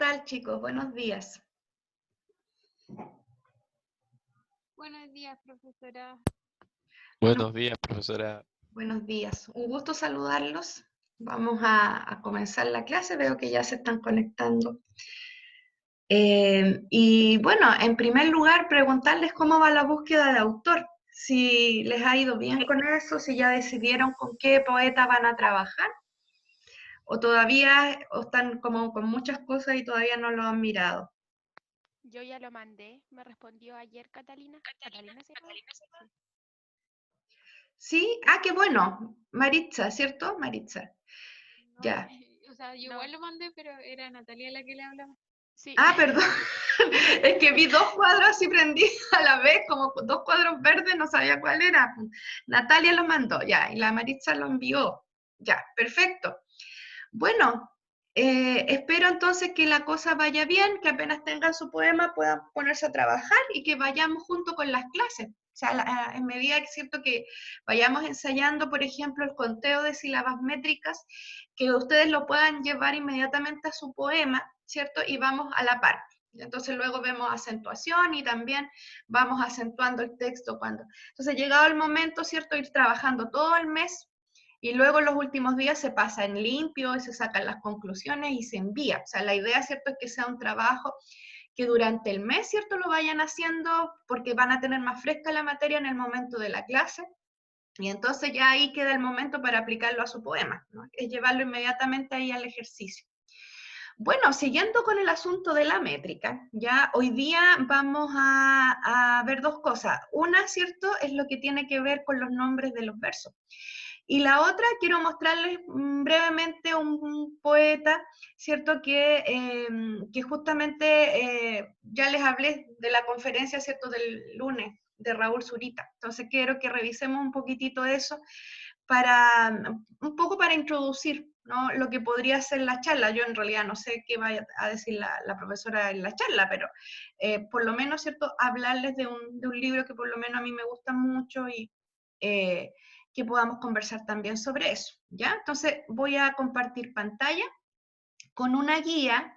tal, chicos? Buenos días. Buenos días, profesora. Bueno, Buenos días, profesora. buenos días. Un gusto saludarlos. Vamos a comenzar la clase. Veo que ya se están conectando. Y bueno, en primer lugar, preguntarles cómo va la búsqueda de autor. Si les ha ido bien con eso, si ya decidieron con qué poeta van a trabajar, o todavía o están como con muchas cosas y todavía no lo han mirado. Yo ya lo mandé, me respondió ayer Catalina. ¿Catalina se llama? Sí. Sí, qué bueno. Maritza, ¿cierto? Maritza. No, Ya. o sea, yo igual lo mandé, pero era Natalia la que le hablaba. Sí. Perdón. Es que vi dos cuadros así prendidos a la vez, como dos cuadros verdes, no sabía cuál era. Natalia los mandó, ya, y la Maritza lo envió. Ya, perfecto. Bueno, espero entonces que la cosa vaya bien, que apenas tengan su poema puedan ponerse a trabajar y que vayamos junto con las clases. O sea, en medida que es cierto que vayamos ensayando, por ejemplo, el conteo de sílabas métricas, que ustedes lo puedan llevar inmediatamente a su poema, ¿cierto? Y vamos a la par. Entonces luego vemos acentuación y también vamos acentuando el texto cuando. Entonces, llegado el momento, ¿cierto? Ir trabajando todo el mes y luego los últimos días se pasa en limpio y se sacan las conclusiones y se envía. O sea, la idea, ¿cierto?, es que sea un trabajo que durante el mes, ¿cierto?, lo vayan haciendo porque van a tener más fresca la materia en el momento de la clase. Y entonces ya ahí queda el momento para aplicarlo a su poema, ¿no? Es llevarlo inmediatamente ahí al ejercicio. Bueno, siguiendo con el asunto de la métrica, ya hoy día vamos a ver dos cosas. Una, ¿cierto?, es lo que tiene que ver con los nombres de los versos. Y la otra, quiero mostrarles brevemente un poeta, ¿cierto?, que justamente ya les hablé de la conferencia, ¿cierto?, del lunes, de Raúl Zurita. Entonces quiero que revisemos un poquitito eso un poco para introducir, ¿no?, lo que podría ser la charla. Yo en realidad no sé qué vaya a decir la profesora en la charla, pero por lo menos, ¿cierto?, hablarles de un libro que por lo menos a mí me gusta mucho y que podamos conversar también sobre eso, ¿ya? Entonces voy a compartir pantalla con una guía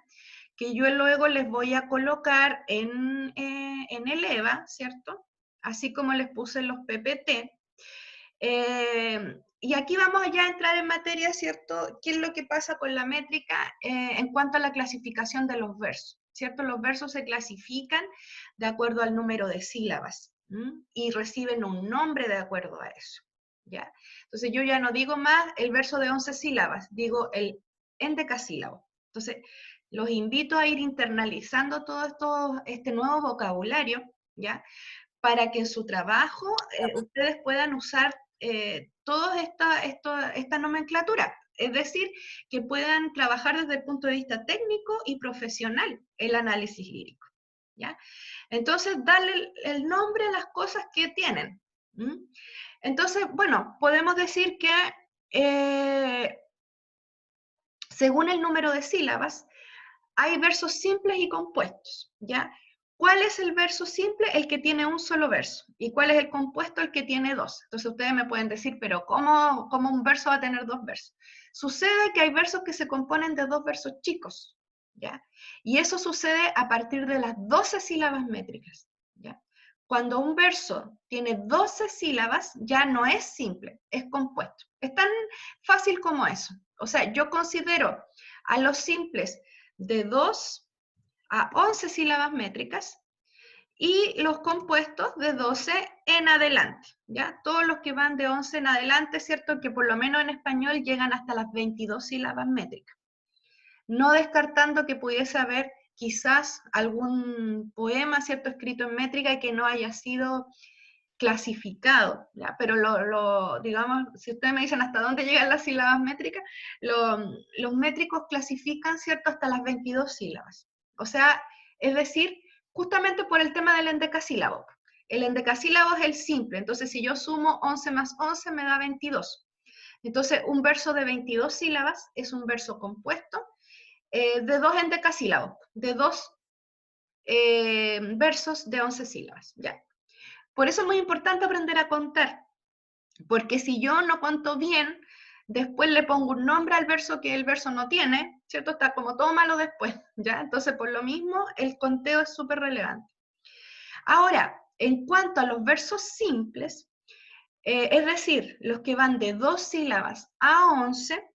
que yo luego les voy a colocar en el EVA, ¿cierto? Así como les puse en los PPT. Y aquí vamos ya a entrar en materia, ¿cierto? ¿Qué es lo que pasa con la métrica en cuanto a la clasificación de los versos? ¿Cierto? Los versos se clasifican de acuerdo al número de sílabas y reciben un nombre de acuerdo a eso, ¿ya? Entonces yo ya no digo más el verso de 11 sílabas, digo el endecasílabo. Entonces, los invito a ir internalizando este nuevo vocabulario, ¿ya? Para que en su trabajo ustedes puedan usar toda esta nomenclatura. Es decir, que puedan trabajar desde el punto de vista técnico y profesional el análisis lírico, ¿ya? Entonces, darle el nombre a las cosas que tienen. Entonces, bueno, podemos decir que según el número de sílabas, hay versos simples y compuestos, ¿ya? ¿Cuál es el verso simple? El que tiene un solo verso. ¿Y cuál es el compuesto? El que tiene dos. Entonces ustedes me pueden decir, pero ¿cómo un verso va a tener dos versos? Sucede que hay versos que se componen de dos versos chicos, ¿ya? Y eso sucede a partir de las 12 sílabas métricas, ¿ya? Cuando un verso tiene 12 sílabas, ya no es simple, es compuesto. Es tan fácil como eso. O sea, yo considero a los simples de 2 a 11 sílabas métricas y los compuestos de 12 en adelante, ¿ya? Todos los que van de 11 en adelante, ¿cierto? Que por lo menos en español llegan hasta las 22 sílabas métricas. No descartando que pudiese haber quizás algún poema, ¿cierto?, escrito en métrica y que no haya sido clasificado, ¿ya? Pero digamos, si ustedes me dicen hasta dónde llegan las sílabas métricas, los métricos clasifican, ¿cierto?, hasta las 22 sílabas. O sea, es decir, justamente por el tema del endecasílabo. El endecasílabo es el simple, entonces si yo sumo 11 más 11 me da 22. Entonces, un verso de 22 sílabas es un verso compuesto de dos endecasílabos, de dos versos de 11 sílabas, ¿ya? Por eso es muy importante aprender a contar, porque si yo no cuento bien, después le pongo un nombre al verso que el verso no tiene, ¿cierto? Está como todo malo después, ¿ya? Entonces, por lo mismo, el conteo es súper relevante. Ahora, en cuanto a los versos simples, es decir, los que van de 2 sílabas a 11,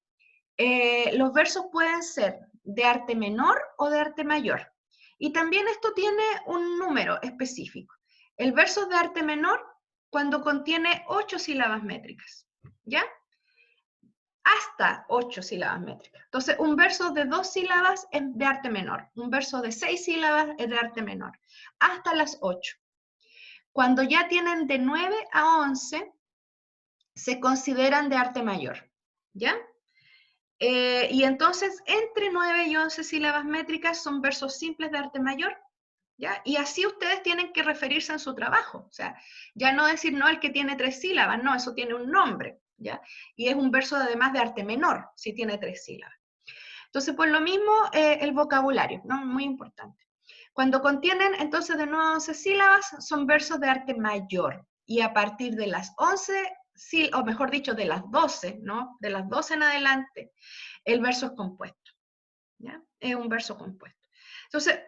los versos pueden ser de arte menor o de arte mayor. Y también esto tiene un número específico. El verso es de arte menor cuando contiene 8 sílabas métricas, ¿ya? Hasta 8 sílabas métricas. Entonces, un verso de 2 sílabas es de arte menor, un verso de 6 sílabas es de arte menor, hasta las 8. Cuando ya tienen de 9 a 11, se consideran de arte mayor, ¿ya? Y entonces, entre 9 y 11 sílabas métricas son versos simples de arte mayor, ¿ya? Y así ustedes tienen que referirse en su trabajo, o sea, ya no decir, no, el que tiene 3 sílabas, no, eso tiene un nombre, ¿ya? Y es un verso además de arte menor, si tiene 3 sílabas. Entonces, por lo mismo, el vocabulario, ¿no? Muy importante. Cuando contienen, entonces, de 9 a 11 sílabas, son versos de arte mayor. Y a partir de las 11, o mejor dicho, de las 12, ¿no? De las 12 en adelante, el verso es compuesto, ¿ya? Es un verso compuesto. Entonces,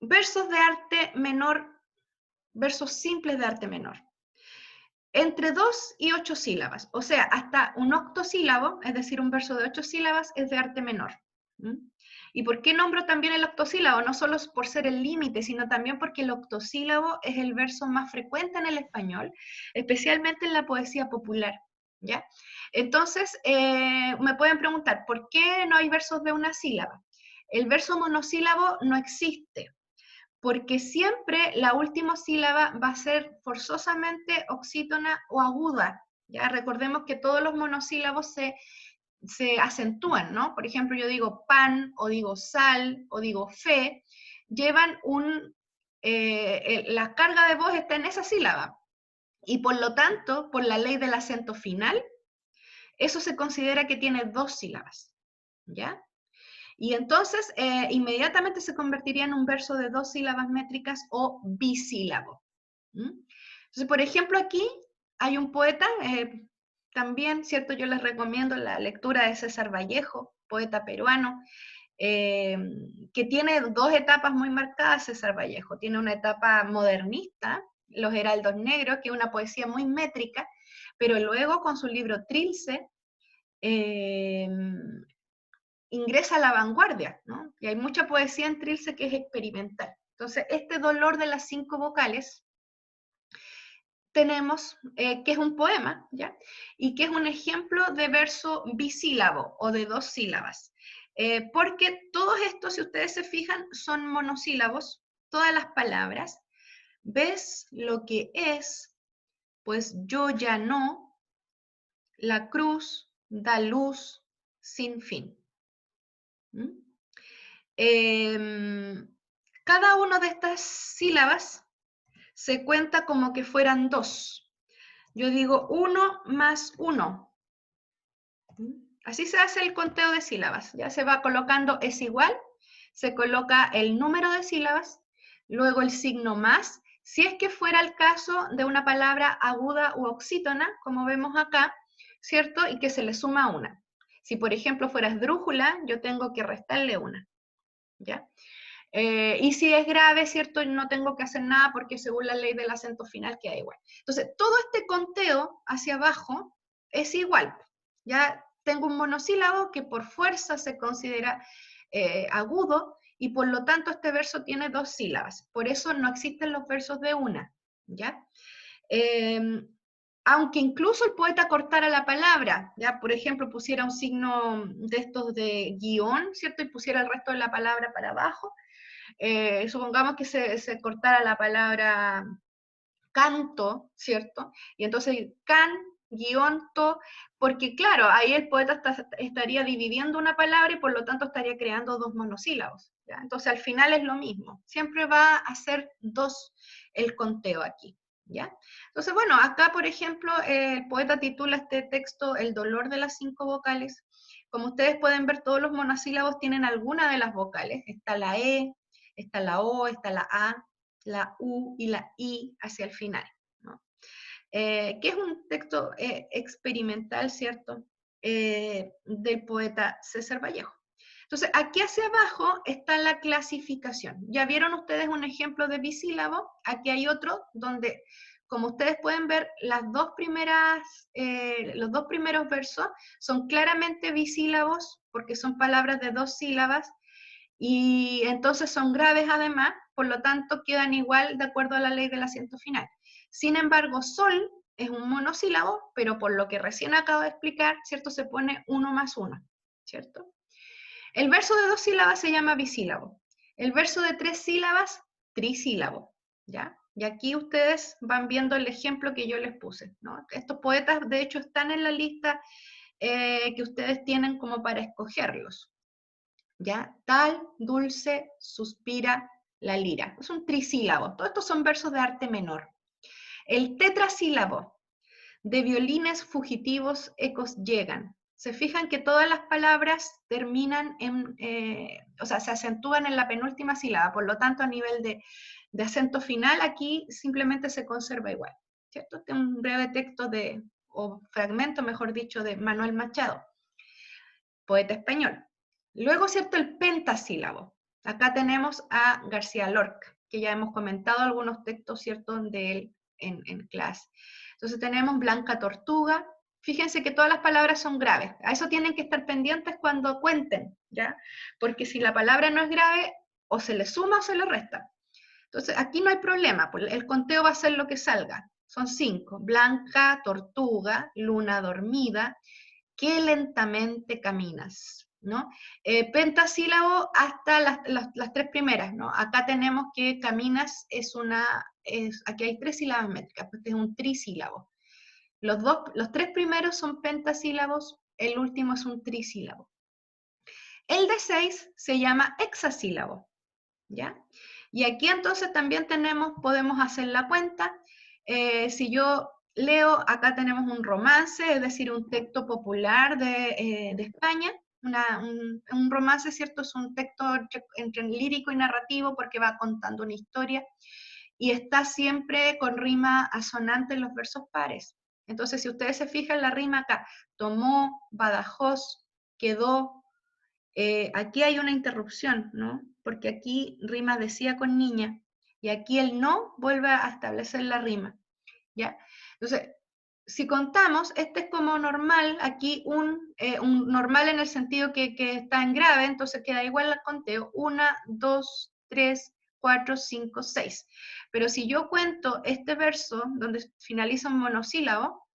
versos de arte menor, versos simples de arte menor. Entre 2 y 8 sílabas, o sea, hasta un octosílabo, es decir, un verso de 8 sílabas, es de arte menor. ¿Mm? ¿Y por qué nombro también el octosílabo? No solo por ser el límite, sino también porque el octosílabo es el verso más frecuente en el español, especialmente en la poesía popular, ¿ya? Entonces, me pueden preguntar, ¿por qué no hay versos de una sílaba? El verso monosílabo no existe, porque siempre la última sílaba va a ser forzosamente oxítona o aguda. Ya recordemos que todos los monosílabos se acentúan, ¿no? Por ejemplo, yo digo pan, o digo sal, o digo fe, llevan la carga de voz está en esa sílaba. Y por lo tanto, por la ley del acento final, eso se considera que tiene 2 sílabas, ¿ya? Y entonces, inmediatamente se convertiría en un verso de 2 sílabas métricas o bisílabo. ¿Mm? Entonces, por ejemplo, aquí hay un poeta, también, ¿cierto? Yo les recomiendo la lectura de César Vallejo, poeta peruano, que tiene 2 etapas muy marcadas, César Vallejo. Tiene una etapa modernista, Los Heraldos Negros, que es una poesía muy métrica, pero luego con su libro Trilce, ingresa a la vanguardia, ¿no? Y hay mucha poesía en Trilce que es experimental. Entonces, este dolor de las 5 vocales tenemos que es un poema, ¿ya? Y que es un ejemplo de verso bisílabo o de 2 sílabas. Porque todos estos, si ustedes se fijan, son monosílabos, todas las palabras. ¿Ves lo que es? Pues yo ya no. La cruz da luz sin fin. ¿Mm? Cada una de estas sílabas se cuenta como que fueran 2. Yo digo 1 más 1. Así se hace el conteo de sílabas. Ya se va colocando es igual, se coloca el número de sílabas, luego el signo más. Si es que fuera el caso de una palabra aguda u oxítona, como vemos acá, ¿cierto? Y que se le suma una. Si por ejemplo fuera esdrújula, yo tengo que restarle una. ¿Ya? Y si es grave, ¿cierto? No tengo que hacer nada porque según la ley del acento final queda igual. Entonces, todo este conteo hacia abajo es igual. Ya tengo un monosílabo que por fuerza se considera agudo y por lo tanto este verso tiene 2 sílabas. Por eso no existen los versos de una. ¿Ya? Aunque incluso el poeta cortara la palabra, ya por ejemplo pusiera un signo de estos de guión, ¿cierto? Y pusiera el resto de la palabra para abajo, supongamos que se cortara la palabra canto, ¿cierto? Y entonces can, guión, to, porque claro, ahí el poeta estaría dividiendo una palabra y por lo tanto estaría creando 2 monosílabos. ¿Ya? Entonces al final es lo mismo, siempre va a ser 2 el conteo aquí. ¿Ya? Entonces, bueno, acá, por ejemplo, el poeta titula este texto El dolor de las 5 vocales. Como ustedes pueden ver, todos los monosílabos tienen alguna de las vocales. Está la E, está la O, está la A, la U y la I hacia el final, ¿no? Que es un texto experimental, ¿cierto? del poeta César Vallejo. Entonces, aquí hacia abajo está la clasificación. Ya vieron ustedes un ejemplo de bisílabo. Aquí hay otro donde, como ustedes pueden ver, los dos primeros versos son claramente bisílabos porque son palabras de 2 sílabas y entonces son graves además, por lo tanto quedan igual de acuerdo a la ley del acento final. Sin embargo, sol es un monosílabo, pero por lo que recién acabo de explicar, ¿cierto? Se pone 1 más 1, ¿cierto? El verso de 2 sílabas se llama bisílabo. El verso de 3 sílabas, trisílabo, ¿ya? Y aquí ustedes van viendo el ejemplo que yo les puse, ¿no? Estos poetas, de hecho, están en la lista que ustedes tienen como para escogerlos, ¿ya? Tal, dulce, suspira, la lira. Es un trisílabo. Todos estos son versos de arte menor. El tetrasílabo, de violines fugitivos ecos llegan. Se fijan que todas las palabras terminan o sea, se acentúan en la penúltima sílaba, por lo tanto a nivel de acento final aquí simplemente se conserva igual, ¿cierto? Este es un breve texto o fragmento, mejor dicho, de Manuel Machado, poeta español. Luego, ¿cierto? El pentasílabo. Acá tenemos a García Lorca, que ya hemos comentado algunos textos, ¿cierto?, de él en clase. Entonces tenemos Blanca Tortuga. Fíjense que todas las palabras son graves. A eso tienen que estar pendientes cuando cuenten, ¿ya? Porque si la palabra no es grave, o se le suma o se le resta. Entonces aquí no hay problema, el conteo va a ser lo que salga. Son 5. Blanca, tortuga, luna dormida, qué lentamente caminas, ¿no? Pentasílabo hasta las 3 primeras, ¿no? Acá tenemos que caminas aquí hay 3 sílabas métricas, pues este es un trisílabo. Los 3 primeros son pentasílabos, el último es un trisílabo. El de 6 se llama hexasílabo, ¿ya? Y aquí entonces también podemos hacer la cuenta. Si yo leo, acá tenemos un romance, es decir, un texto popular de España. Un romance, ¿cierto? Es un texto entre lírico y narrativo porque va contando una historia y está siempre con rima asonante en los versos pares. Entonces, si ustedes se fijan la rima acá, tomó, Badajoz, quedó, aquí hay una interrupción, ¿no? Porque aquí rima decía con niña, y aquí el no vuelve a establecer la rima, ¿ya? Entonces, si contamos, este es como normal, aquí un normal en el sentido que está en grave, entonces queda igual al conteo, 1, 2, 3, 4, 5, 6. Pero si yo cuento este verso, donde finaliza un monosílabo,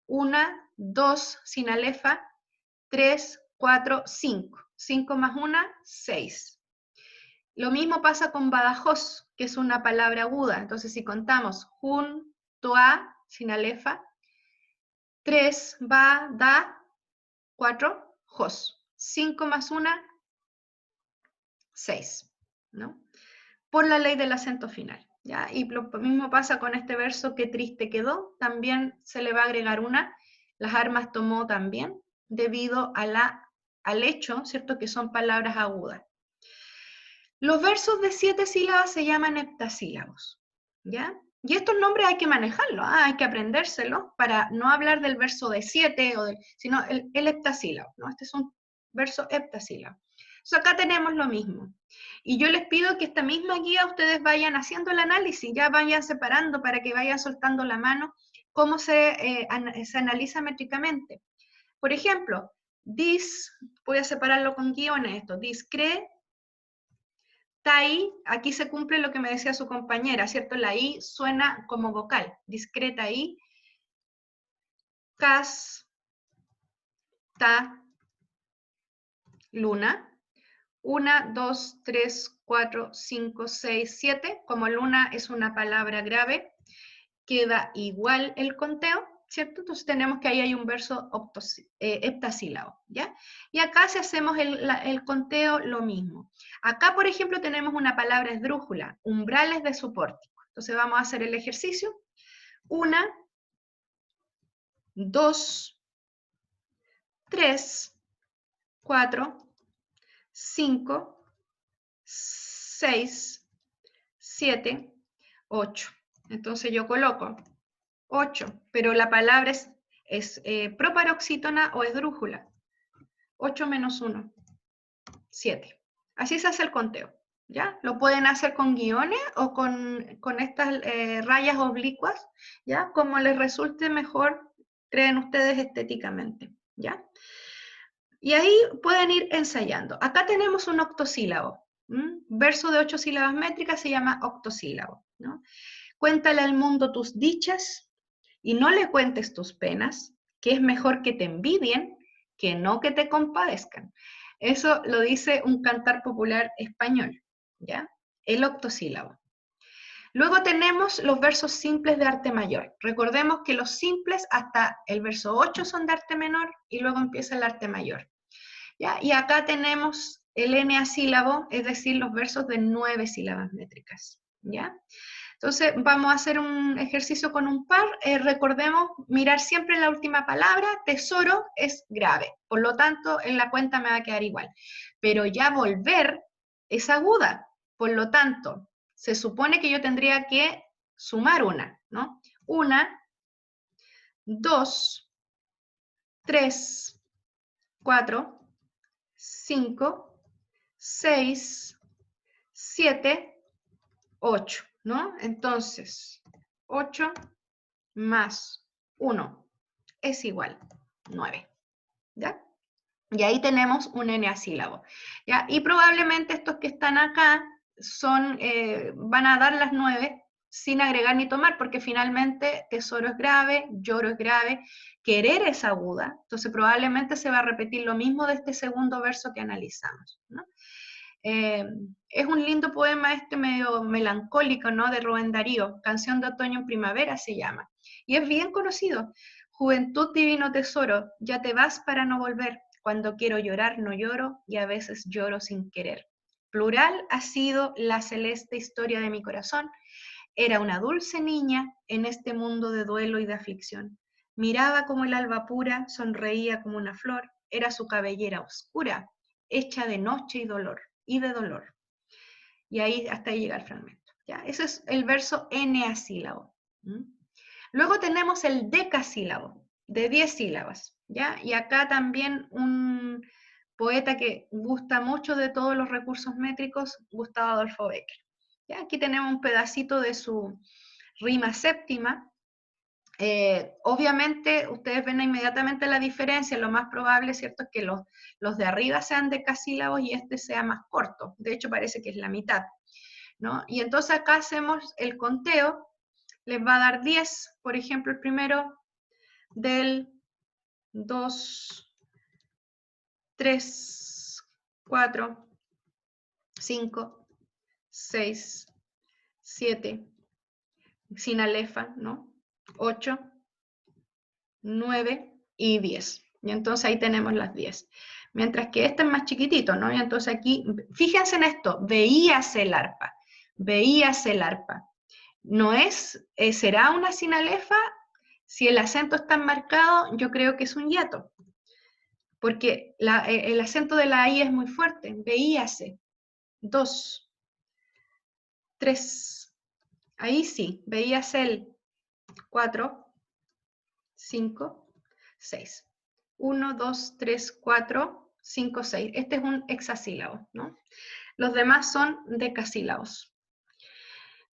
1, 2, sin alefa, 3, 4, 5. 5 más 1, 6. Lo mismo pasa con Badajoz, que es una palabra aguda. Entonces, si contamos junto a, sin alefa, 3, ba, da, 4, jos. 5 más 1, 6, ¿no? Por la ley del acento final, ¿ya? Y lo mismo pasa con este verso, qué triste quedó, también se le va a agregar una, las armas tomó también, debido al hecho, ¿cierto?, que son palabras agudas. Los versos de 7 sílabas se llaman heptasílabos, ¿ya? Y estos nombres hay que manejarlos, hay que aprendérselos para no hablar del verso de 7, sino el heptasílabo, ¿no? Este es un verso heptasílabo. Entonces acá tenemos lo mismo. Y yo les pido que esta misma guía ustedes vayan haciendo el análisis, ya vayan separando para que vayan soltando la mano cómo se analiza métricamente. Por ejemplo, voy a separarlo con guiones esto, discre, tai, aquí se cumple lo que me decía su compañera, ¿cierto? La I suena como vocal, discreta I, cas, ta, luna, 1, 2, 3, 4, 5, 6, 7, como luna es una palabra grave, queda igual el conteo, ¿cierto? Entonces tenemos que ahí hay un verso heptasílabo, ¿ya? Y acá si hacemos el conteo, lo mismo. Acá, por ejemplo, tenemos una palabra esdrújula, umbrales de su pórtico. Entonces vamos a hacer el ejercicio. 1, 2, 3, 4, 5, 6, 7, 8. Entonces yo coloco 8, pero la palabra es ¿Es proparoxítona o esdrújula? 8 menos 1, 7. Así se hace el conteo, ¿ya? Lo pueden hacer con guiones o con estas rayas oblicuas, ¿ya? Como les resulte mejor, creen ustedes estéticamente, ¿ya? Y ahí pueden ir ensayando. Acá tenemos un octosílabo. Verso de 8 sílabas métricas se llama octosílabo, ¿no? Cuéntale al mundo tus dichas y no le cuentes tus penas, que es mejor que te envidien que no que te compadezcan. Eso lo dice un cantar popular español, ¿ya? El octosílabo. Luego tenemos los versos simples de arte mayor. Recordemos que los simples hasta el verso 8 son de arte menor y luego empieza el arte mayor, ¿ya? Y acá tenemos el eneasílabo, es decir, los versos de 9 sílabas métricas, ¿ya? Entonces vamos a hacer un ejercicio con un par. Recordemos mirar siempre la última palabra. Tesoro es grave, por lo tanto en la cuenta me va a quedar igual. Pero ya volver es aguda, por lo tanto se supone que yo tendría que sumar una, ¿no? 1, 2, 3, 4, 5, 6, 7, 8, ¿no? Entonces, 8 más 1 es igual 9, ¿ya? Y ahí tenemos un eneasílabo, ¿ya? Y probablemente estos que están acá son, van a dar las 9 sin agregar ni tomar, porque finalmente tesoro es grave, lloro es grave, querer es aguda, entonces probablemente se va a repetir lo mismo de este segundo verso que analizamos, ¿no? Es un lindo poema este medio melancólico, ¿no? De Rubén Darío, Canción de Otoño en Primavera se llama, y es bien conocido. Juventud divino tesoro, ya te vas para no volver, cuando quiero llorar no lloro y a veces lloro sin querer. Plural ha sido la celeste historia de mi corazón, era una dulce niña en este mundo de duelo y de aflicción. Miraba como el alba pura, sonreía como una flor, era su cabellera oscura, hecha de noche y dolor, y de dolor. Y ahí hasta ahí llega el fragmento. ¿Ya? Ese es el verso eneasílabo. Luego tenemos el decasílabo, de 10 sílabas. ¿Ya? Y acá también un poeta que gusta mucho de todos los recursos métricos, Gustavo Adolfo Bécquer. ¿Ya? Aquí tenemos un pedacito de su rima séptima. Obviamente ustedes ven inmediatamente la diferencia, lo más probable, ¿cierto?, es que los de arriba sean decasílabos y este sea más corto, de hecho parece que es la mitad, ¿no? Y entonces acá hacemos el conteo, les va a dar 10, por ejemplo, el primero del 2, 3, 4, 5, 6, 7, sin alefa, ¿no? 8, 9 y 10. Y entonces ahí tenemos las 10. Mientras que este es más chiquitito, ¿no? Y entonces aquí, fíjense en esto, veíase el arpa, veíase el arpa. No es, será una sinalefa, si el acento está marcado, yo creo que es un hiato, porque el acento de la I es muy fuerte, veíase. 2, 3, ahí sí, veíase el 4, 5, 6. 1, 2, 3, 4, 5, 6. Este es un hexasílabo, ¿no? Los demás son decasílabos.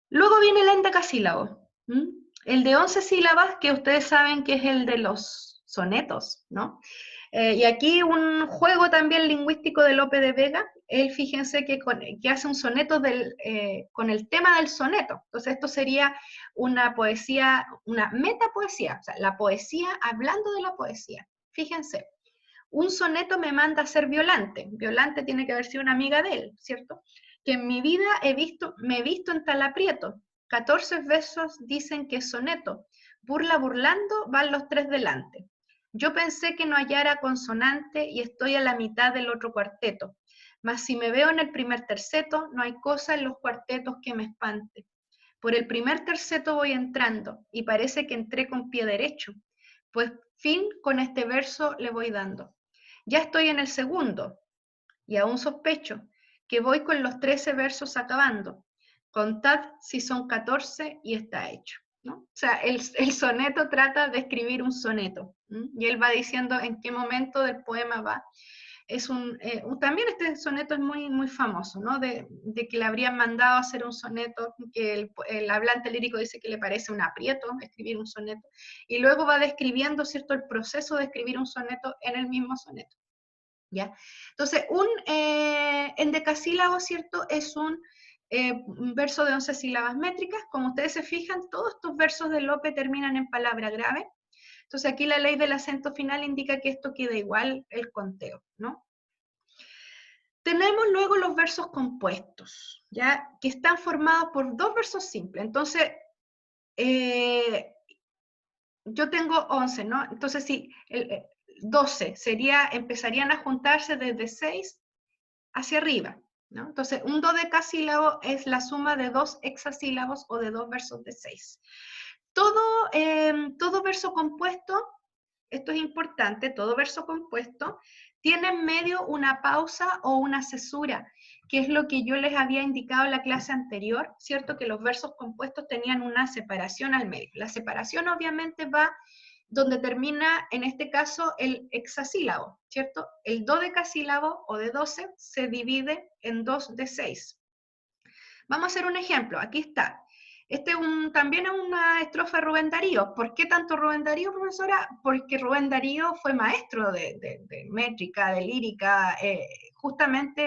Luego viene el endecasílabo, el de 11 sílabas, que ustedes saben que es el de los sonetos, ¿no? Y aquí un juego también lingüístico de Lope de Vega, él fíjense que hace un soneto con el tema del soneto, entonces esto sería una poesía, una metapoesía, o sea, la poesía hablando de la poesía. Fíjense, un soneto me manda a ser Violante, Violante tiene que haber sido una amiga de él, ¿cierto? Que en mi vida me he visto en tal aprieto, 14 versos dicen que es soneto, burla burlando van los 3 delante. Yo pensé que no hallara consonante y estoy a la mitad del otro cuarteto, mas si me veo en el primer terceto, no hay cosa en los cuartetos que me espante. Por el primer terceto voy entrando y parece que entré con pie derecho, pues fin con este verso le voy dando. Ya estoy en el segundo y aún sospecho que voy con los 13 versos acabando. Contad si son 14 y está hecho. ¿no? O sea, el soneto trata de escribir un soneto, y él va diciendo en qué momento del poema va. También este soneto es muy, muy famoso, ¿no? De que le habrían mandado a hacer un soneto, que el hablante lírico dice que le parece un aprieto escribir un soneto, y luego va describiendo, ¿cierto?, el proceso de escribir un soneto en el mismo soneto, ¿ya? Entonces, un endecasílabo, ¿cierto?, es un verso de 11 sílabas métricas. Como ustedes se fijan, todos estos versos de Lope terminan en palabra grave. Entonces aquí la ley del acento final indica que esto queda igual el conteo, ¿no? Tenemos luego los versos compuestos, ¿ya? Que están formados por dos versos simples. Entonces, yo tengo 11, ¿no? Entonces, sí, 12 empezarían a juntarse desde 6 hacia arriba, ¿no? Entonces, un dodecasílabo es la suma de dos hexasílabos o de dos versos de 6. Todo verso compuesto, esto es importante, todo verso compuesto tiene en medio una pausa o una cesura, que es lo que yo les había indicado en la clase anterior, ¿cierto? Que los versos compuestos tenían una separación al medio. La separación obviamente va donde termina, en este caso, el hexasílabo, ¿cierto? El dodecasílabo o de 12 se divide en 2 de 6. Vamos a hacer un ejemplo, aquí está. También es una estrofa de Rubén Darío. ¿Por qué tanto Rubén Darío, profesora? Porque Rubén Darío fue maestro de métrica, de lírica, justamente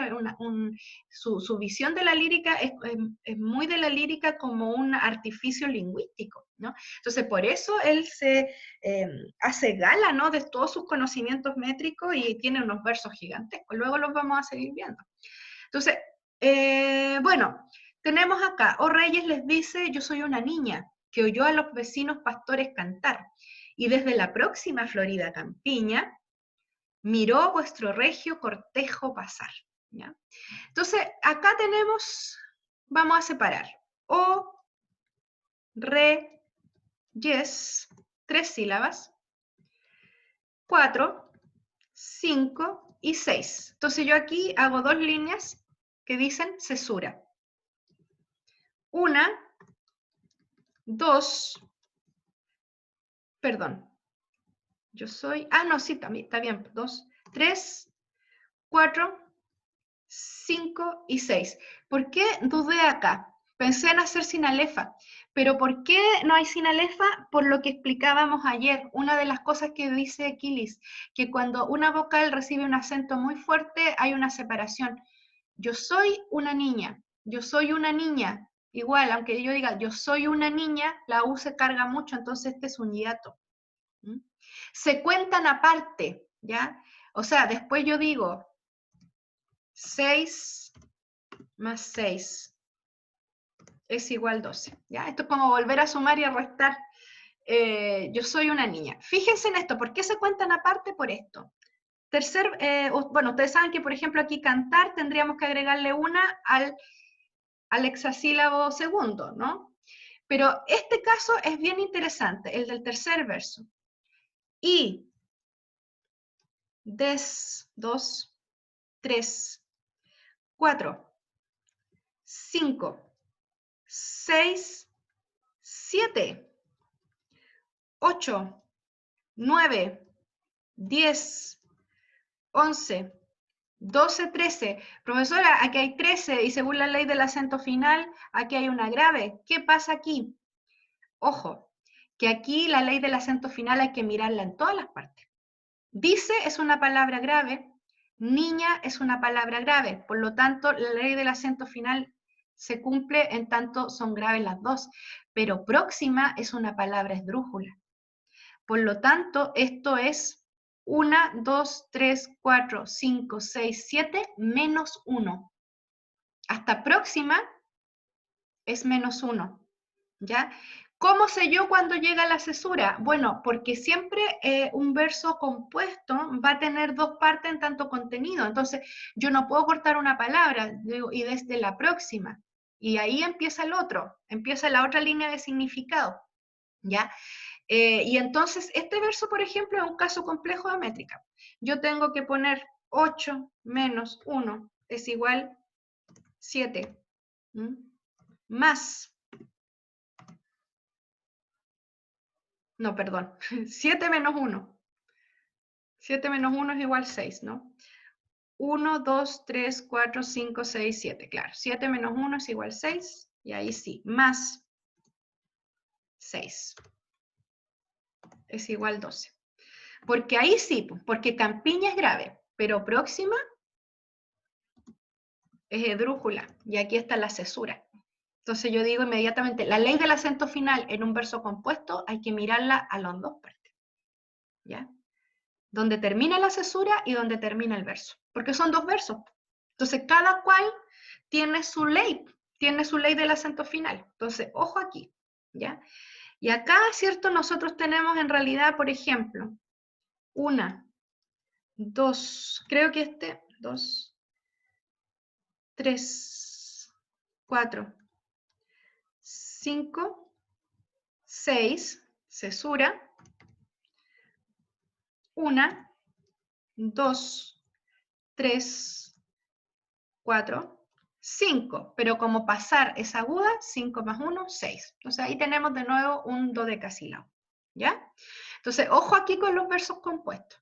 su visión de la lírica es muy de la lírica como un artificio lingüístico, ¿no? Entonces, por eso él se hace gala, ¿no?, de todos sus conocimientos métricos y tiene unos versos gigantescos. Luego los vamos a seguir viendo. Entonces, bueno, tenemos acá, oh reyes les dice, yo soy una niña que oyó a los vecinos pastores cantar, y desde la próxima florida campiña miró vuestro regio cortejo pasar, ¿ya? Entonces, acá tenemos, vamos a separar, o, re, yes, 3 sílabas, 4, 5 y 6. Entonces yo aquí hago 2 líneas que dicen cesura. 1, 2, perdón, yo soy, no, sí, también, está bien, 2, 3, 4, 5 y 6. ¿Por qué dudé acá? Pensé en hacer sin alefa, pero ¿por qué no hay sin alefa? Por lo que explicábamos ayer, una de las cosas que dice Aquiles, que cuando una vocal recibe un acento muy fuerte hay una separación. Yo soy una niña, yo soy una niña. Igual, aunque yo diga yo soy una niña, la U se carga mucho, entonces este es un hiato. Se cuentan aparte, ¿ya? O sea, después yo digo 6 más 6 es igual a 12, ¿ya? Esto es como volver a sumar y a restar. Yo soy una niña. Fíjense en esto, ¿por qué se cuentan aparte? Por esto. Bueno, ustedes saben que, por ejemplo, aquí cantar tendríamos que agregarle una al hexasílabo segundo, ¿no? Pero este caso es bien interesante, el del tercer verso. Y, des, 2, 3, 4, 5, 6, 7, 8, 9, 10, 11, 12, 13. Profesora, aquí hay 13 y según la ley del acento final, aquí hay una grave. ¿Qué pasa aquí? Ojo, que aquí la ley del acento final hay que mirarla en todas las partes. Dice es una palabra grave, niña es una palabra grave, por lo tanto la ley del acento final se cumple en tanto son graves las dos, pero próxima es una palabra esdrújula. Por lo tanto, esto es 1, 2, 3, 4, 5, 6, 7, menos 1. Hasta próxima es menos 1, ¿ya? ¿Cómo sé yo cuando llega la cesura? Bueno, porque siempre un verso compuesto va a tener dos partes en tanto contenido. Entonces, yo no puedo cortar una palabra, digo, y desde la próxima. Y ahí empieza el otro, empieza la otra línea de significado, ¿ya? Y entonces, este verso, por ejemplo, es un caso complejo de métrica. Yo tengo que poner 8 menos 1 es igual 7. Más No, perdón. 7 menos 1. 7 menos 1 es igual a 6, ¿no? 1, 2, 3, 4, 5, 6, 7. Claro, 7 menos 1 es igual a 6. Y ahí sí, más 6 es igual a 12. Porque ahí sí, porque campiña es grave, pero próxima es esdrújula. Y aquí está la cesura. Entonces yo digo inmediatamente, la ley del acento final en un verso compuesto hay que mirarla a las dos partes. ¿Ya? Donde termina la cesura y donde termina el verso. Porque son dos versos. Entonces cada cual tiene su ley del acento final. Entonces, ojo aquí. ¿Ya? Y acá, ¿cierto? Nosotros tenemos en realidad, por ejemplo, 1, 2, creo que 2, 3, 4, 5, 6, cesura, 1, 2, 3, 4, 5, pero como pasar es aguda, 5 más 1, 6. Entonces ahí tenemos de nuevo un dodecasílabo, ¿ya? Entonces, ojo aquí con los versos compuestos.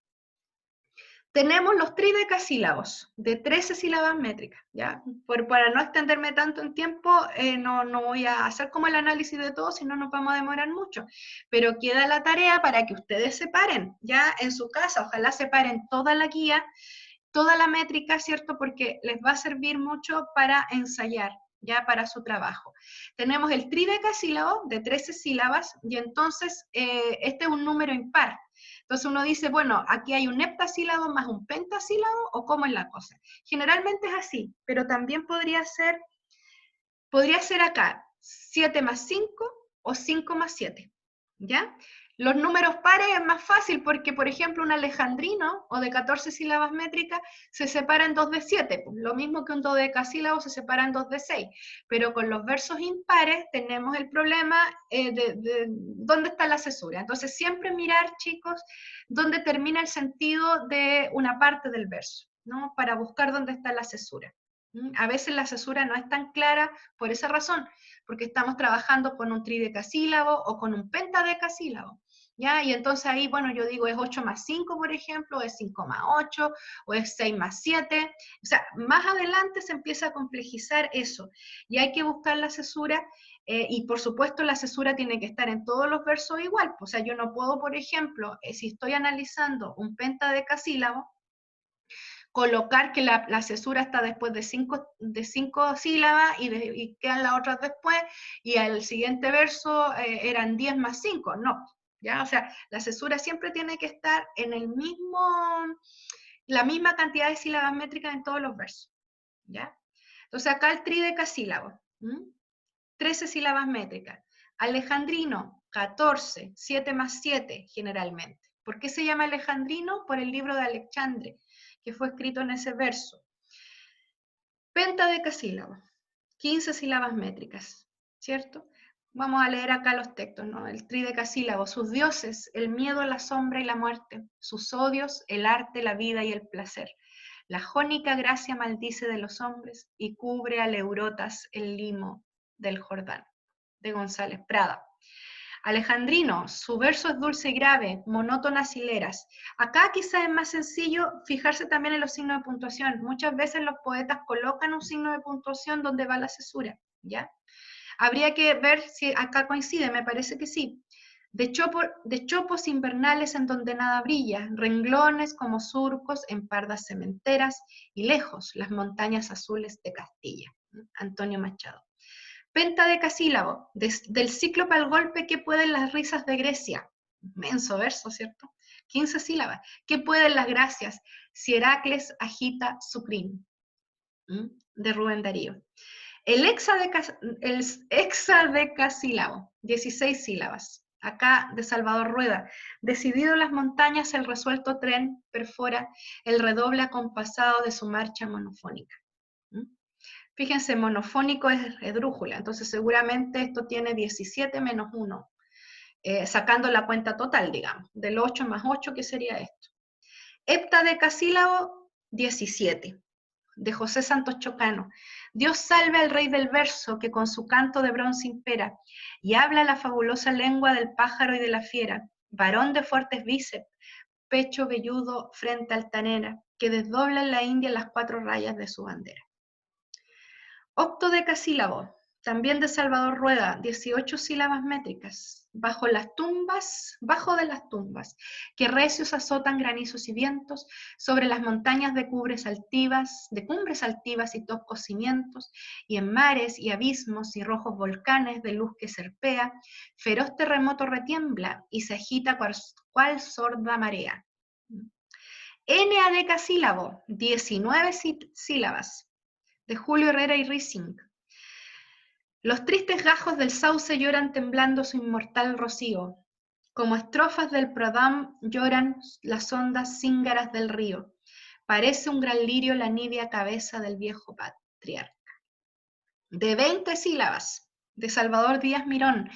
Tenemos los tridecasílabos de 13 sílabas métricas, ¿ya? Para no extenderme tanto en tiempo, no voy a hacer como el análisis de todo, si no nos vamos a demorar mucho. Pero queda la tarea para que ustedes separen, ya en su casa, ojalá separen toda la guía, toda la métrica, ¿cierto? Porque les va a servir mucho para ensayar, ya para su trabajo. Tenemos el tridecasílabo de 13 sílabas y entonces este es un número impar. Entonces uno dice, bueno, aquí hay un heptasílabo más un pentasílabo, ¿o cómo es la cosa? Generalmente es así, pero también podría ser acá 7 más 5 o 5 más 7, ¿ya? Los números pares es más fácil porque, por ejemplo, un alejandrino o de 14 sílabas métricas se separa en 2 de 7, pues, lo mismo que un dodecasílabo se separa en 2 de 6, pero con los versos impares tenemos el problema de dónde está la cesura. Entonces, siempre mirar, chicos, dónde termina el sentido de una parte del verso, ¿no? Para buscar dónde está la cesura. A veces la cesura no es tan clara por esa razón, porque estamos trabajando con un tridecasílabo o con un pentadecasílabo, ¿ya? Y entonces ahí, bueno, yo digo es 8 más 5, por ejemplo, o es 5 más 8, o es 6 más 7. O sea, más adelante se empieza a complejizar eso, y hay que buscar la cesura, y por supuesto la cesura tiene que estar en todos los versos igual. O sea, yo no puedo, por ejemplo, si estoy analizando un pentadecasílabo, colocar que la cesura está después de cinco sílabas y quedan las otras después, y al siguiente verso eran 10 más 5, no, ¿ya? O sea, la cesura siempre tiene que estar en la misma cantidad de sílabas métricas en todos los versos, ¿ya? Entonces acá el tridecasílabo, 13 sílabas métricas. Alejandrino, 14, 7 más 7 generalmente. ¿Por qué se llama alejandrino? Por el libro de Alexandre, que fue escrito en ese verso. Pentadecasílabo, 15 sílabas métricas, ¿cierto? Vamos a leer acá los textos, ¿no? El tridecasílabo, sus dioses, el miedo, la sombra y la muerte, sus odios, el arte, la vida y el placer. La jónica gracia maldice de los hombres y cubre a Leurotas el limo del Jordán, de González Prada. Alejandrino, su verso es dulce y grave, monótonas hileras. Acá quizás es más sencillo fijarse también en los signos de puntuación. Muchas veces los poetas colocan un signo de puntuación donde va la cesura, ¿ya? Habría que ver si acá coincide, me parece que sí. De chopos invernales en donde nada brilla, renglones como surcos en pardas cementeras y lejos las montañas azules de Castilla. Antonio Machado. Pentadecasílabo, del ciclo para el golpe, ¿qué pueden las risas de Grecia? Inmenso verso, ¿cierto? 15 sílabas. ¿Qué pueden las gracias? Si Heracles agita su crin. De Rubén Darío. El hexadecasílabo, 16 sílabas. Acá de Salvador Rueda. Decidido las montañas, el resuelto tren perfora el redoble acompasado de su marcha monofónica. Fíjense, monofónico es esdrújula, entonces seguramente esto tiene 17 menos 1, sacando la cuenta total, digamos, del 8 más 8, ¿qué sería esto? Heptadecasílabo, 17. de José Santos Chocano. Dios salve al rey del verso, que con su canto de bronce impera, y habla la fabulosa lengua del pájaro y de la fiera, varón de fuertes bíceps, pecho velludo, frente altanera, que desdobla en la India las 4 rayas de su bandera. Octodecasílabo, también de Salvador Rueda, 18 sílabas métricas, bajo de las tumbas, que recios azotan granizos y vientos, sobre las montañas de cumbres altivas y toscos cimientos, y en mares y abismos y rojos volcanes de luz que serpea, feroz terremoto retiembla y se agita cual sorda marea. Eneadecasílabo, 19 sílabas, de Julio Herrera y Rising. Los tristes gajos del sauce lloran temblando su inmortal rocío, como estrofas del Prodam lloran las ondas cíngaras del río. Parece un gran lirio la nibia cabeza del viejo patriarca. De 20 sílabas, de Salvador Díaz Mirón.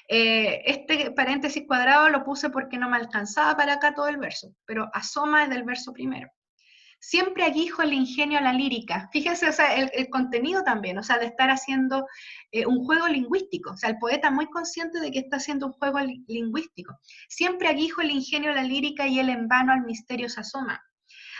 Este paréntesis cuadrado lo puse porque no me alcanzaba para acá todo el verso, pero asoma es del verso primero. Siempre aguijo el ingenio a la lírica. Fíjense, o sea, el contenido también, o sea, de estar haciendo un juego lingüístico. O sea, el poeta muy consciente de que está haciendo un juego lingüístico. Siempre aguijo el ingenio a la lírica y él en vano al misterio se asoma.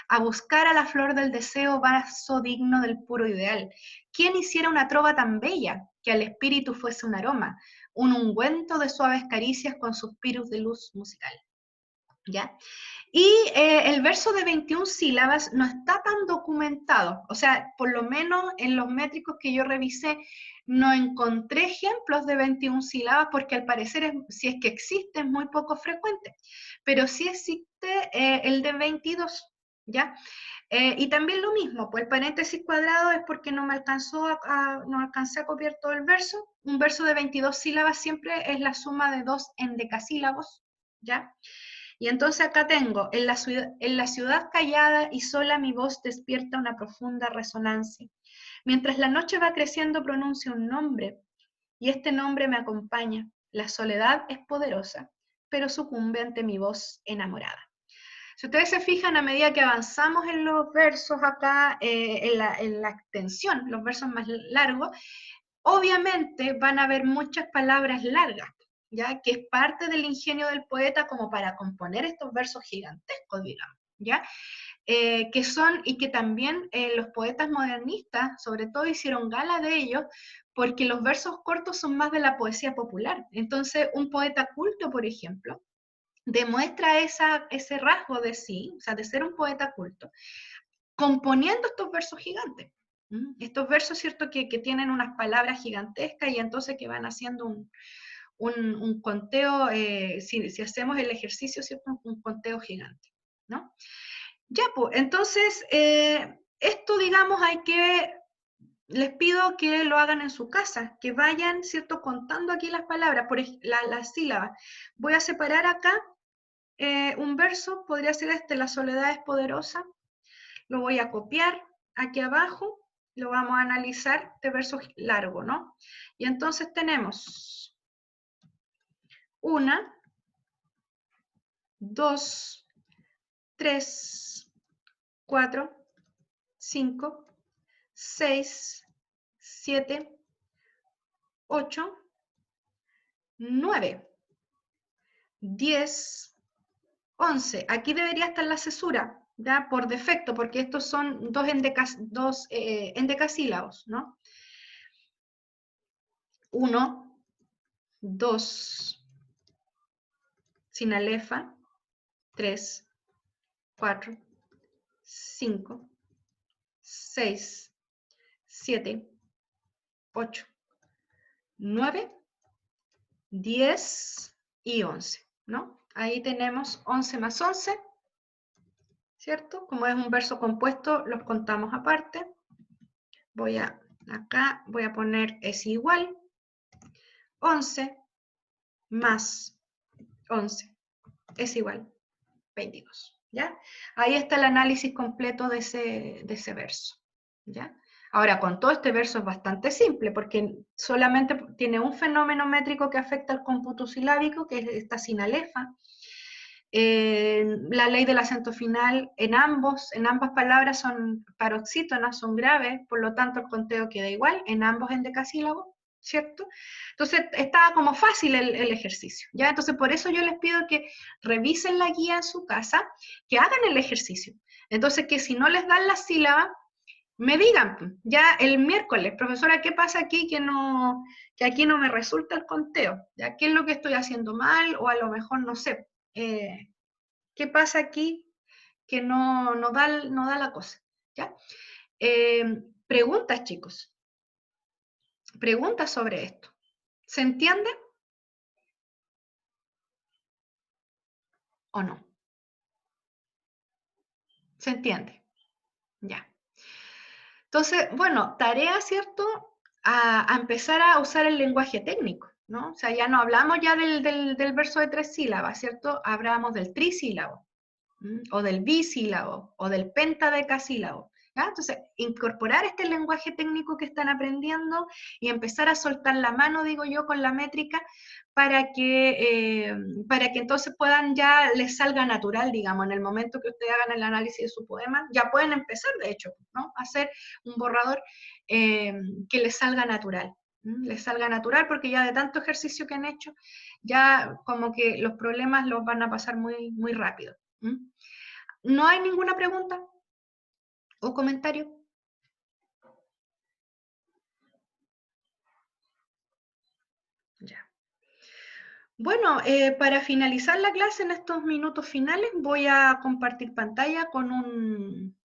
A buscar a la flor del deseo vaso digno del puro ideal. ¿Quién hiciera una trova tan bella que al espíritu fuese un aroma, un ungüento de suaves caricias con suspiros de luz musical? ¿Ya? Y el verso de 21 sílabas no está tan documentado, o sea, por lo menos en los métricos que yo revisé, no encontré ejemplos de 21 sílabas porque al parecer, si es que existe, es muy poco frecuente, pero sí existe el de 22, ¿ya? Y también lo mismo, pues el paréntesis cuadrado es porque no me no alcancé a copiar todo el verso. Un verso de 22 sílabas siempre es la suma de 2 endecasílabos, ¿ya? Y entonces acá tengo, en la ciudad callada y sola mi voz despierta una profunda resonancia. Mientras la noche va creciendo pronuncio un nombre, y este nombre me acompaña. La soledad es poderosa, pero sucumbe ante mi voz enamorada. Si ustedes se fijan, a medida que avanzamos en los versos acá, en la extensión, los versos más largos, obviamente van a haber muchas palabras largas, ¿ya? Que es parte del ingenio del poeta como para componer estos versos gigantescos, digamos, ¿ya? Que son, y que también los poetas modernistas, sobre todo, hicieron gala de ellos, porque los versos cortos son más de la poesía popular. Entonces, un poeta culto, por ejemplo, demuestra ese rasgo de sí, o sea, de ser un poeta culto, componiendo estos versos gigantes. Estos versos, ¿cierto?, que tienen unas palabras gigantescas y entonces que van haciendo un conteo, si hacemos el ejercicio, ¿cierto?, un conteo gigante, ¿no? Ya, pues, entonces, esto, digamos, les pido que lo hagan en su casa, que vayan, ¿cierto?, contando aquí las palabras, las sílabas. Voy a separar acá un verso, podría ser la soledad es poderosa, lo voy a copiar aquí abajo, lo vamos a analizar, este verso largo, ¿no? Y entonces tenemos 1, 2, 3, 4, 5, 6, 7, 8, 9, 10, 11. Aquí debería estar la cesura, ¿ya? Por defecto, porque estos son dos endecasílabos, ¿no? 1, 2, sin alefa, 3, 4, 5, 6, 7, 8, 9, 10 y 11, ¿no? Ahí tenemos 11 más 11, ¿cierto? Como es un verso compuesto, los contamos aparte. Acá voy a poner es igual. 11 más 11 es igual 22, ¿ya? Ahí está el análisis completo de ese verso, ¿ya? Ahora, con todo este verso es bastante simple, porque solamente tiene un fenómeno métrico que afecta al cómputo silábico, que es esta sinalefa, La ley del acento final en ambas palabras son paroxítonas, son graves, por lo tanto el conteo queda igual, en ambos endecasílabos, ¿cierto? Entonces estaba como fácil el ejercicio, ¿ya? Entonces por eso yo les pido que revisen la guía en su casa, que hagan el ejercicio. Entonces que si no les dan la sílaba, me digan, ya el miércoles, profesora, ¿qué pasa aquí que aquí no me resulta el conteo? ¿Ya? ¿Qué es lo que estoy haciendo mal? O a lo mejor, no sé, ¿qué pasa aquí que no da la cosa? ¿Ya? Preguntas, chicos. Preguntas sobre esto. ¿Se entiende o no? ¿Se entiende? Ya. Entonces, bueno, tarea, ¿cierto? A empezar a usar el lenguaje técnico, ¿no? O sea, ya no hablamos ya del verso de 3 sílabas, ¿cierto? Hablamos del trisílabo, o del bisílabo, o del pentadecasílabo. ¿Ya? Entonces, incorporar este lenguaje técnico que están aprendiendo y empezar a soltar la mano, digo yo, con la métrica para que entonces puedan ya les salga natural, digamos, en el momento que ustedes hagan el análisis de su poema, ya pueden empezar, de hecho, ¿no? A hacer un borrador que les salga natural. Les salga natural porque ya de tanto ejercicio que han hecho, ya como que los problemas los van a pasar muy, muy rápido. ¿No hay ninguna pregunta o comentario? Ya. Bueno, para finalizar la clase en estos minutos finales voy a compartir pantalla con un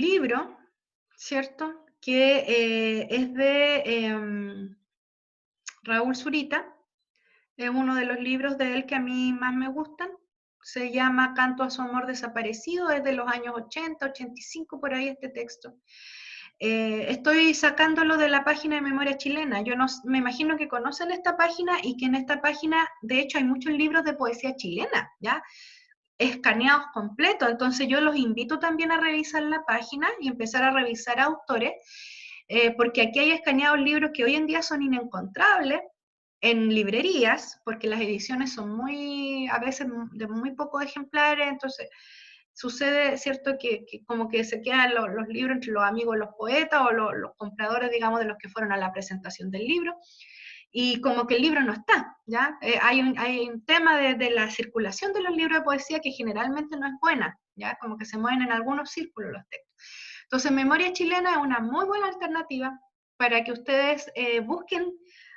libro, ¿cierto? Que es de Raúl Zurita, es uno de los libros de él que a mí más me gustan, se llama Canto a su amor desaparecido, es de los años 80, 85, por ahí este texto. Estoy sacándolo de la página de Memoria Chilena. Yo no, me imagino que conocen esta página y que en esta página, de hecho, hay muchos libros de poesía chilena, ¿ya? Escaneados completos. Entonces yo los invito también a revisar la página y empezar a revisar autores, porque aquí hay escaneados libros que hoy en día son inencontrables en librerías, porque las ediciones son muy, a veces de muy pocos ejemplares, entonces sucede, ¿cierto?, que como que se quedan los libros entre los amigos de los poetas o los compradores, digamos, de los que fueron a la presentación del libro, y como que el libro no está, ¿ya? Hay un tema de la circulación de los libros de poesía que generalmente no es buena, ¿ya? Como que se mueven en algunos círculos los textos. Entonces, Memoria Chilena es una muy buena alternativa para que ustedes busquen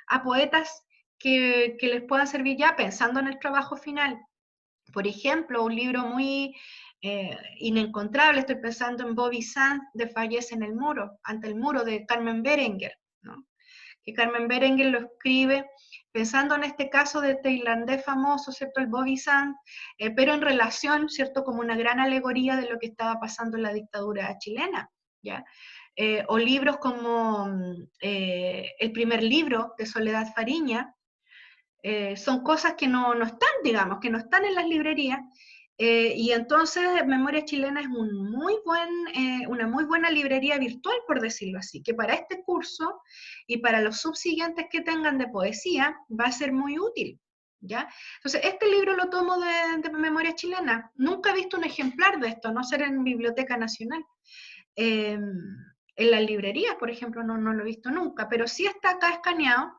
a poetas que les puedan servir ya pensando en el trabajo final. Por ejemplo, un libro muy inencontrable, estoy pensando en Bobby Sands de Fallece en el muro, ante el muro de Carmen Berenguer, ¿no? Que Carmen Berenguer lo escribe pensando en este caso de este irlandés famoso, ¿cierto? El Bobby Sands, pero en relación, ¿cierto? Como una gran alegoría de lo que estaba pasando en la dictadura chilena, ¿ya? O libros como el primer libro de Soledad Fariña, son cosas que no están, digamos, que no están en las librerías, y entonces Memoria Chilena es una muy buena librería virtual, por decirlo así, que para este curso y para los subsiguientes que tengan de poesía va a ser muy útil, ¿ya? Entonces, este libro lo tomo de Memoria Chilena. Nunca he visto un ejemplar de esto, no ser en Biblioteca Nacional. En las librerías, por ejemplo, no lo he visto nunca, pero sí está acá escaneado.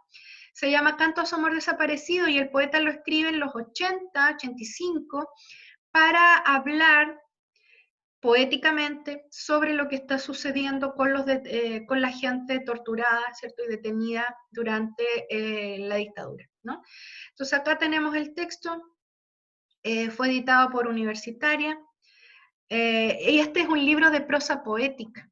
Se llama Canto a su amor desaparecido y el poeta lo escribe en los 80, 85, para hablar poéticamente sobre lo que está sucediendo con la gente torturada, ¿cierto? Y detenida durante la dictadura, ¿no? Entonces acá tenemos el texto, fue editado por Universitaria, y este es un libro de prosa poética,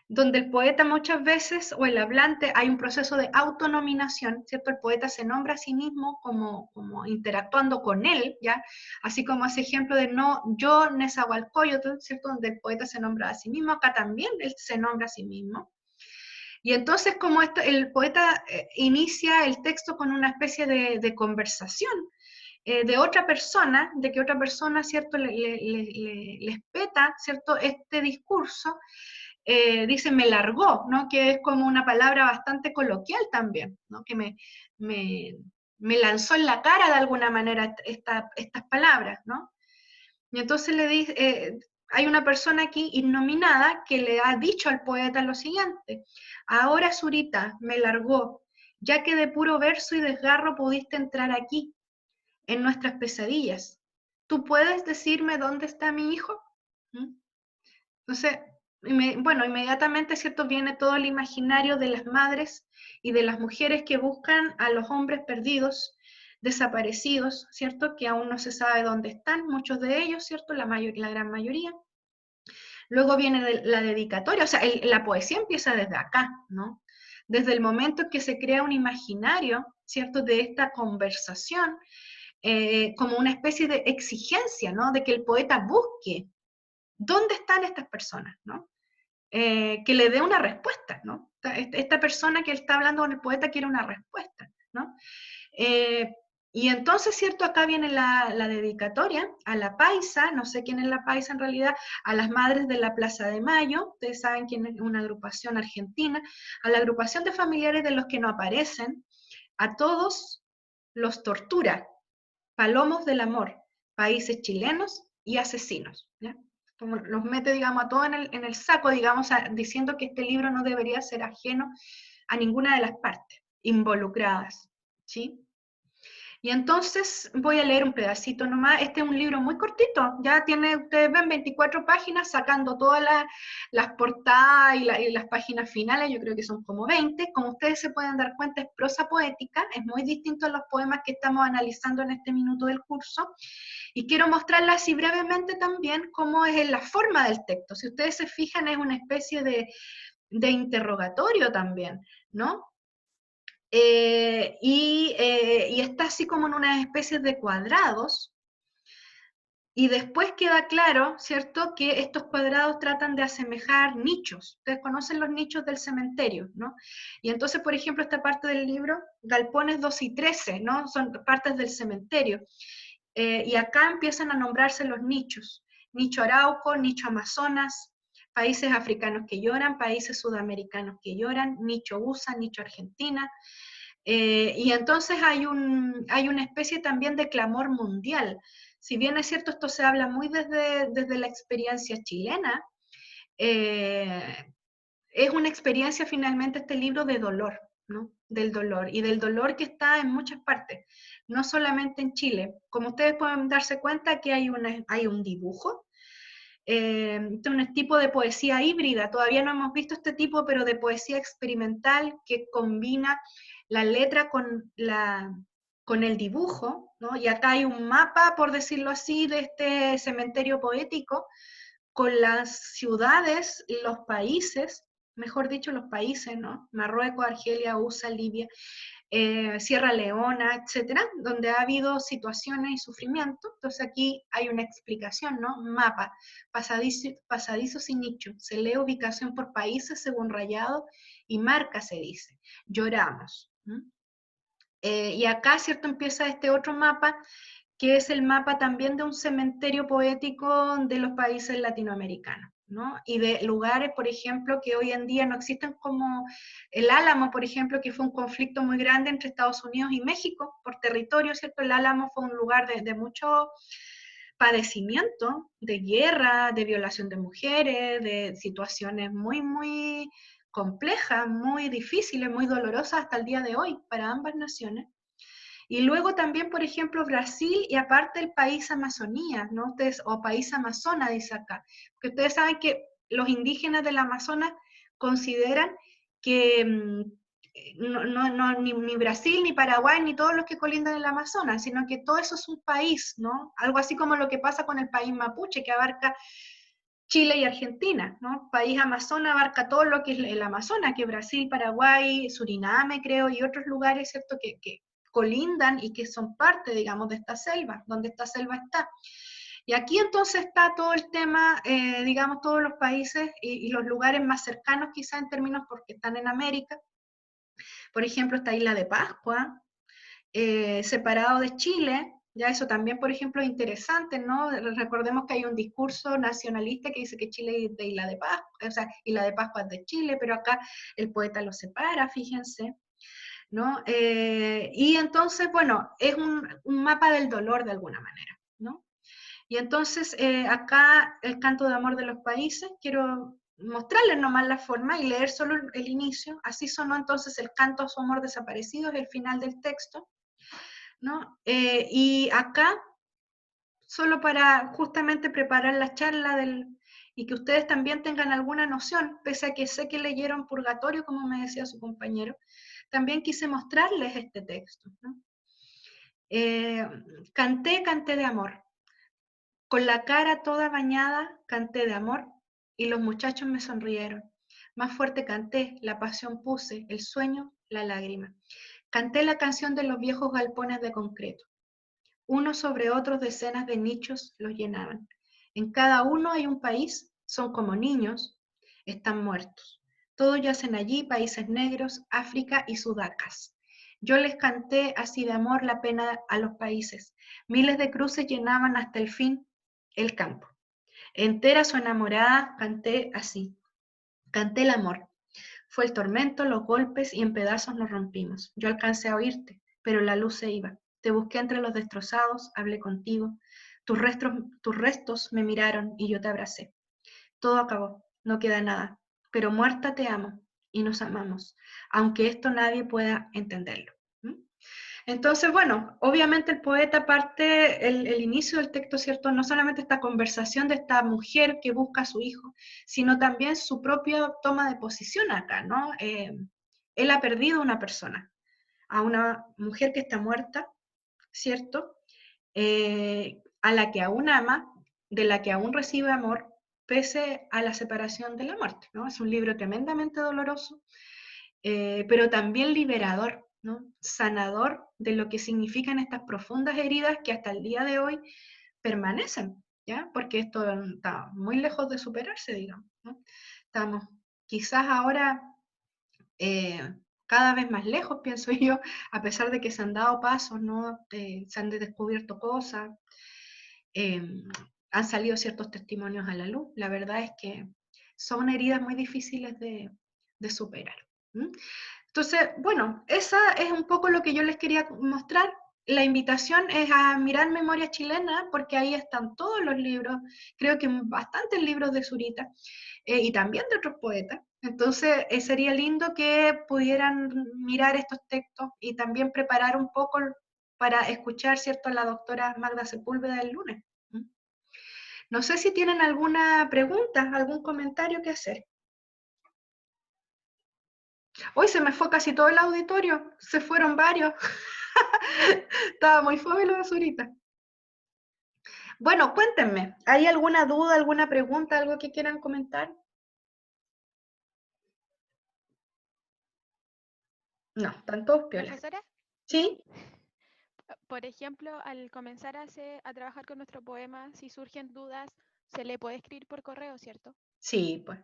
donde el poeta muchas veces, o el hablante, hay un proceso de autonominación, ¿cierto? El poeta se nombra a sí mismo como interactuando con él, ¿ya? Así como ese ejemplo de no, yo Nezahualcóyotl, ¿cierto? Donde el poeta se nombra a sí mismo, acá también él se nombra a sí mismo. Y entonces como el poeta inicia el texto con una especie de conversación, de otra persona, de que otra persona, ¿cierto?, les peta, ¿cierto?, este discurso, dice me largó, ¿no? Que es como una palabra bastante coloquial también, ¿no? Que me me lanzó en la cara de alguna manera estas palabras, ¿no? Y entonces hay una persona aquí innominada que le ha dicho al poeta lo siguiente: ahora, Zurita, me largó, ya que de puro verso y desgarro pudiste entrar aquí, en nuestras pesadillas. ¿Tú puedes decirme dónde está mi hijo? ¿Mm? Entonces, bueno, inmediatamente, ¿cierto?, viene todo el imaginario de las madres y de las mujeres que buscan a los hombres perdidos, desaparecidos, ¿cierto?, que aún no se sabe dónde están, muchos de ellos, ¿cierto?, la gran mayoría. Luego viene la dedicatoria, o sea, la poesía empieza desde acá, ¿no? Desde el momento en que se crea un imaginario, ¿cierto?, de esta conversación, como una especie de exigencia, ¿no?, de que el poeta busque dónde están estas personas, ¿no? Que le dé una respuesta, ¿no? Esta persona que está hablando con el poeta quiere una respuesta, ¿no? Y entonces, ¿cierto? Acá viene la dedicatoria a la paisa, no sé quién es la paisa en realidad, a las madres de la Plaza de Mayo, ustedes saben quién es, una agrupación argentina, a la agrupación de familiares de los que no aparecen, a todos los tortura, palomos del amor, países chilenos y asesinos, ¿ya? Como los mete, digamos, a todos en el saco, digamos, diciendo que este libro no debería ser ajeno a ninguna de las partes involucradas, ¿sí? Y entonces voy a leer un pedacito nomás. Este es un libro muy cortito, ya tiene, ustedes ven, 24 páginas, sacando todas las portadas y las páginas finales, yo creo que son como 20. Como ustedes se pueden dar cuenta, es prosa poética, es muy distinto a los poemas que estamos analizando en este minuto del curso. Y quiero mostrarles así brevemente también cómo es la forma del texto. Si ustedes se fijan, es una especie de interrogatorio también, ¿no? Y está así como en unas especies de cuadrados, y después queda claro, ¿cierto?, que estos cuadrados tratan de asemejar nichos. Ustedes conocen los nichos del cementerio, ¿no? Y entonces, por ejemplo, esta parte del libro, galpones 2 y 13, ¿no? Son partes del cementerio. Y acá empiezan a nombrarse los nichos. Nicho Arauco, nicho Amazonas, países africanos que lloran, países sudamericanos que lloran, nicho USA, nicho Argentina. Y entonces hay una especie también de clamor mundial. Si bien es cierto, esto se habla muy desde la experiencia chilena, eh, es una experiencia finalmente este libro de dolor, ¿no? Del dolor, y del dolor que está en muchas partes, no solamente en Chile. Como ustedes pueden darse cuenta, que hay un dibujo, un tipo de poesía híbrida. Todavía no hemos visto este tipo, pero de poesía experimental que combina la letra con el dibujo, ¿no? Y acá hay un mapa, por decirlo así, de este cementerio poético, con las ciudades, los países, mejor dicho, los países, ¿no? Marruecos, Argelia, USA, Libia, Sierra Leona, etcétera, donde ha habido situaciones y sufrimiento. Entonces aquí hay una explicación, ¿no? Mapa, pasadizos y nicho, se lee ubicación por países según rayado y marca se dice. Lloramos. Y acá, ¿cierto?, empieza este otro mapa, que es el mapa también de un cementerio poético de los países latinoamericanos, ¿no? Y de lugares, por ejemplo, que hoy en día no existen, como el Álamo, por ejemplo, que fue un conflicto muy grande entre Estados Unidos y México por territorio, ¿cierto? El Álamo fue un lugar de mucho padecimiento, de guerra, de violación de mujeres, de situaciones muy, muy complejas, muy difíciles, muy dolorosas hasta el día de hoy para ambas naciones. Y luego también, por ejemplo, Brasil, y aparte el país Amazonía, ¿no? Ustedes, o país Amazonas, dice acá. Porque ustedes saben que los indígenas del Amazonas consideran que ni Brasil, ni Paraguay, ni todos los que colindan en el Amazonas, sino que todo eso es un país, ¿no? Algo así como lo que pasa con el país mapuche, que abarca Chile y Argentina, ¿no? País Amazonas abarca todo lo que es el Amazonas, que Brasil, Paraguay, Suriname, creo, y otros lugares, ¿cierto?, que colindan y que son parte, digamos, de esta selva, donde esta selva está. Y aquí entonces está todo el tema, digamos, todos los países y los lugares más cercanos, quizá en términos porque están en América. Por ejemplo, esta Isla de Pascua, separado de Chile. Ya eso también, por ejemplo, es interesante, ¿no? Recordemos que hay un discurso nacionalista que dice que Chile es de Isla de Pascua, o sea, Isla de Pascua es de Chile, pero acá el poeta lo separa, fíjense. ¿no? Y entonces, bueno, es un mapa del dolor de alguna manera, ¿no? Y entonces, acá el canto de amor de los países, quiero mostrarles nomás la forma y leer solo el inicio. Así sonó entonces el canto a su amor desaparecido, es el final del texto, ¿no? Y acá, solo para justamente preparar la charla y que ustedes también tengan alguna noción, pese a que sé que leyeron Purgatorio, como me decía su compañero, también quise mostrarles este texto, ¿no? Canté de amor. Con la cara toda bañada, canté de amor, y los muchachos me sonrieron. Más fuerte canté, la pasión puse, el sueño, la lágrima. Canté la canción de los viejos galpones de concreto. Unos sobre otros decenas de nichos los llenaban. En cada uno hay un país, son como niños, están muertos. Todos yacen allí, países negros, África y Sudacas. Yo les canté así de amor la pena a los países. Miles de cruces llenaban hasta el fin el campo. Entera su enamorada canté así. Canté el amor. Fue el tormento, los golpes y en pedazos nos rompimos. Yo alcancé a oírte, pero la luz se iba. Te busqué entre los destrozados, hablé contigo. Tus restos me miraron y yo te abracé. Todo acabó, no queda nada. Pero muerta te amo y nos amamos, aunque esto nadie pueda entenderlo. ¿Mm? Entonces, bueno, obviamente el poeta parte, el inicio del texto, ¿cierto? No solamente esta conversación de esta mujer que busca a su hijo, sino también su propia toma de posición acá, ¿no? Él ha perdido una persona, a una mujer que está muerta, ¿cierto? A la que aún ama, de la que aún recibe amor, pese a la separación de la muerte, ¿no? Es un libro tremendamente doloroso, pero también liberador, ¿no? Sanador de lo que significan estas profundas heridas que hasta el día de hoy permanecen, ¿ya? Porque esto está muy lejos de superarse, digamos, ¿no? Estamos quizás ahora cada vez más lejos, pienso yo, a pesar de que se han dado pasos, ¿no? Se han descubierto cosas, eh, han salido ciertos testimonios a la luz. La verdad es que son heridas muy difíciles de superar. ¿Mm? Entonces, bueno, esa es un poco lo que yo les quería mostrar. La invitación es a mirar Memoria Chilena, porque ahí están todos los libros, creo que bastantes libros de Zurita, y también de otros poetas. Entonces, sería lindo que pudieran mirar estos textos y también preparar un poco para escuchar, ¿cierto?, a la doctora Magda Sepúlveda el lunes. ¿Mm? No sé si tienen alguna pregunta, algún comentario que hacer. Hoy se me fue casi todo el auditorio, se fueron varios. Estaba muy fome lo de Zurita. Bueno, cuéntenme, ¿hay alguna duda, alguna pregunta, algo que quieran comentar? No, están todos piolas. Profesora, ¿Sí? por ejemplo, al comenzar a trabajar con nuestro poema, si surgen dudas, se le puede escribir por correo, ¿cierto? Sí, pues.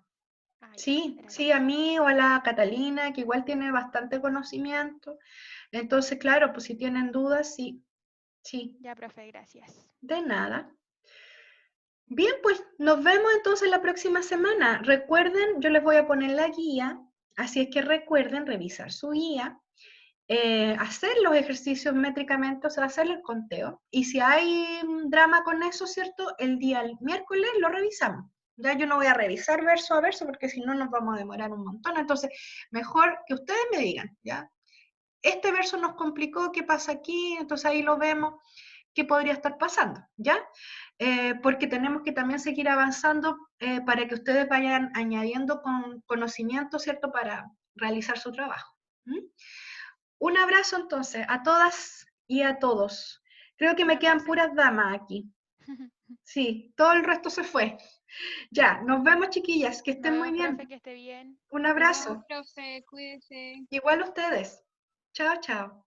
Ah, ya, Sí, era sí, a eso. mí o a la Catalina, que igual tiene bastante conocimiento. Entonces, claro, pues si tienen dudas, sí, sí, Ya, profe, gracias. de nada. Bien, pues nos vemos entonces la próxima semana. Recuerden, yo les voy a poner la guía, así es que recuerden revisar su guía, hacer los ejercicios métricamente, o sea, hacer el conteo. Y si hay drama con eso, ¿cierto? El día el miércoles lo revisamos. Ya yo no voy a revisar verso a verso porque si no nos vamos a demorar un montón. Entonces, mejor que ustedes me digan, ¿ya? Este verso nos complicó, ¿qué pasa aquí? Entonces ahí lo vemos, qué podría estar pasando, ¿ya? Porque tenemos que también seguir avanzando para que ustedes vayan añadiendo conocimiento, ¿cierto? Para realizar su trabajo. ¿Mm? Un abrazo entonces a todas y a todos. Creo que me Chao, quedan profe. puras damas aquí. Sí, todo el resto se fue. Ya, nos vemos chiquillas, que Nos estén muy vemos, profe, bien. que esté bien. Un Nos vemos, abrazo. profe, cuídese. Igual ustedes. Chao, chao.